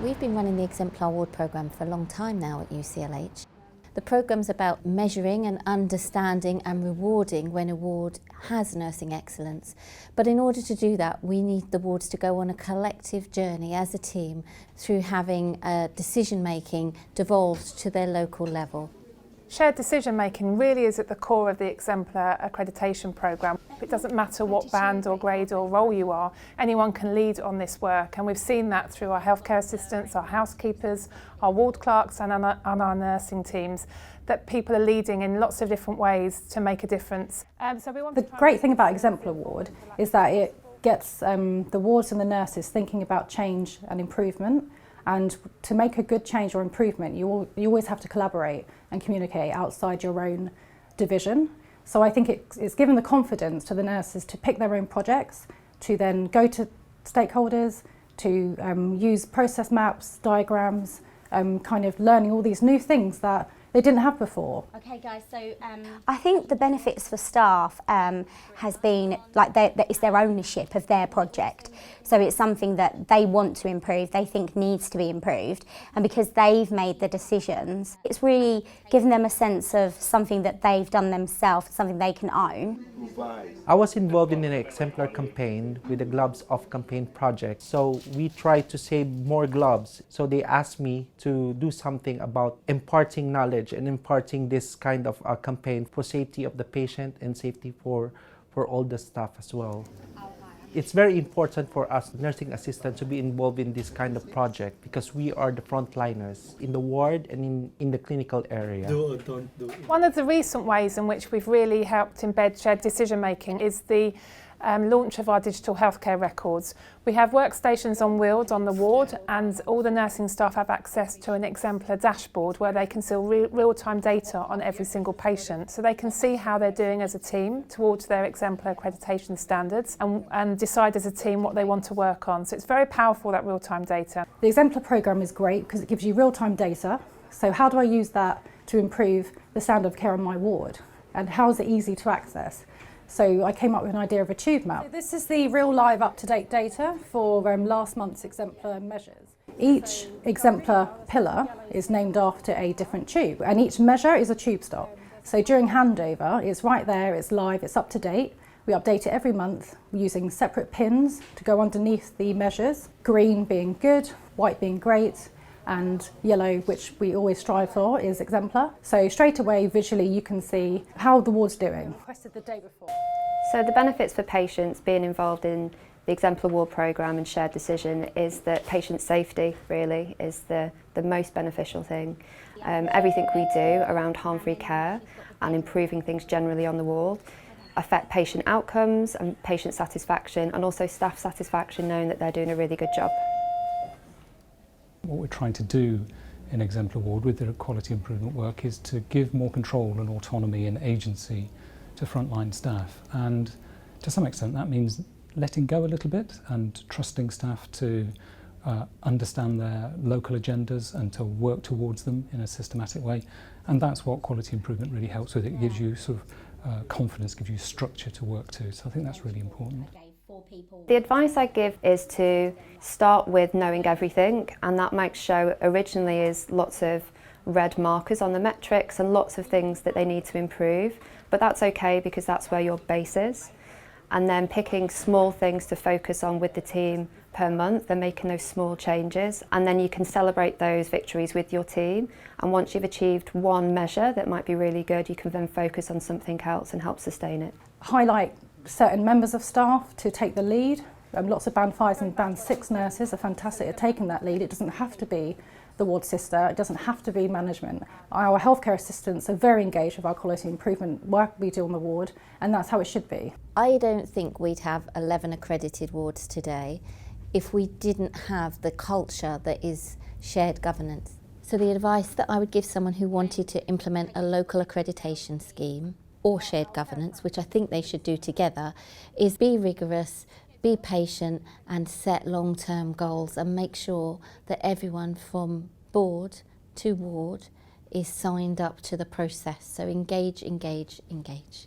We've been running the Exemplar Award programme for a long time now at UCLH. The programme's about measuring and understanding and rewarding when a ward has nursing excellence. But in order to do that, we need the wards to go on a collective journey as a team through having decision-making devolved to their local level. Shared decision making really is at the core of the Exemplar accreditation programme. It doesn't matter what band or grade or role you are, anyone can lead on this work, and we've seen that through our healthcare assistants, our housekeepers, our ward clerks and our nursing teams, that people are leading in lots of different ways to make a difference. The great thing about Exemplar Award is that it gets the wards and the nurses thinking about change and improvement. And to make a good change or improvement, you always have to collaborate and communicate outside your own division. So I think it's given the confidence to the nurses to pick their own projects, to then go to stakeholders, to use process maps, diagrams, kind of learning all these new things that they didn't have before. Okay guys, so I think the benefits for staff has been like it's their ownership of their project. So it's something that they want to improve, they think needs to be improved, and because they've made the decisions, it's really given them a sense of something that they've done themselves, something they can own. I was involved in an Exemplar campaign with the Gloves Off campaign project. So we tried to save more gloves. So they asked me to do something about imparting knowledge and imparting this kind of a campaign for safety of the patient and safety for all the staff as well. It's very important for us nursing assistants to be involved in this kind of project because we are the frontliners in the ward and in the clinical area. One of the recent ways in which we've really helped embed shared decision making is the launch of our digital healthcare records. We have workstations on wheels on the ward, and all the nursing staff have access to an Exemplar dashboard where they can see real-time data on every single patient, so they can see how they're doing as a team towards their Exemplar accreditation standards and decide as a team what they want to work on. So it's very powerful, that real-time data. The Exemplar programme is great because it gives you real-time data. So how do I use that to improve the standard of care on my ward? And how is it easy to access? So I came up with an idea of a tube map. This is the real live up-to-date data for last month's Exemplar measures. Each Exemplar pillar is named after a different tube, and each measure is a tube stop. So during handover, it's right there, it's live, it's up to date. We update it every month using separate pins to go underneath the measures, green being good, white being great, and yellow, which we always strive for, is Exemplar. So straight away, visually, you can see how the ward's doing. Requested the day before. So the benefits for patients being involved in the Exemplar Award programme and shared decision is that patient safety really is the most beneficial thing. Everything we do around harm-free care and improving things generally on the ward affect patient outcomes and patient satisfaction, and also staff satisfaction, knowing that they're doing a really good job. What we're trying to do in Exemplar Award with the quality improvement work is to give more control and autonomy and agency to frontline staff, and to some extent that means letting go a little bit and trusting staff to understand their local agendas and to work towards them in a systematic way, and that's what quality improvement really helps with. It gives you sort of confidence, gives you structure to work to, so I think that's really important. The advice I give is to start with knowing everything, and that might show originally is lots of red markers on the metrics and lots of things that they need to improve, but that's okay because that's where your base is. And then picking small things to focus on with the team per month and making those small changes, and then you can celebrate those victories with your team, and once you've achieved one measure that might be really good, you can then focus on something else and help sustain it. Highlight certain members of staff to take the lead. Lots of Band 5s and Band 6 nurses are fantastic at taking that lead. It doesn't have to be the ward sister, it doesn't have to be management. Our healthcare assistants are very engaged with our quality improvement work we do on the ward, and that's how it should be. I don't think we'd have 11 accredited wards today if we didn't have the culture that is shared governance. So the advice that I would give someone who wanted to implement a local accreditation scheme or shared governance, which I think they should do together, is be rigorous, be patient and set long-term goals, and make sure that everyone from board to ward is signed up to the process. So engage, engage, engage.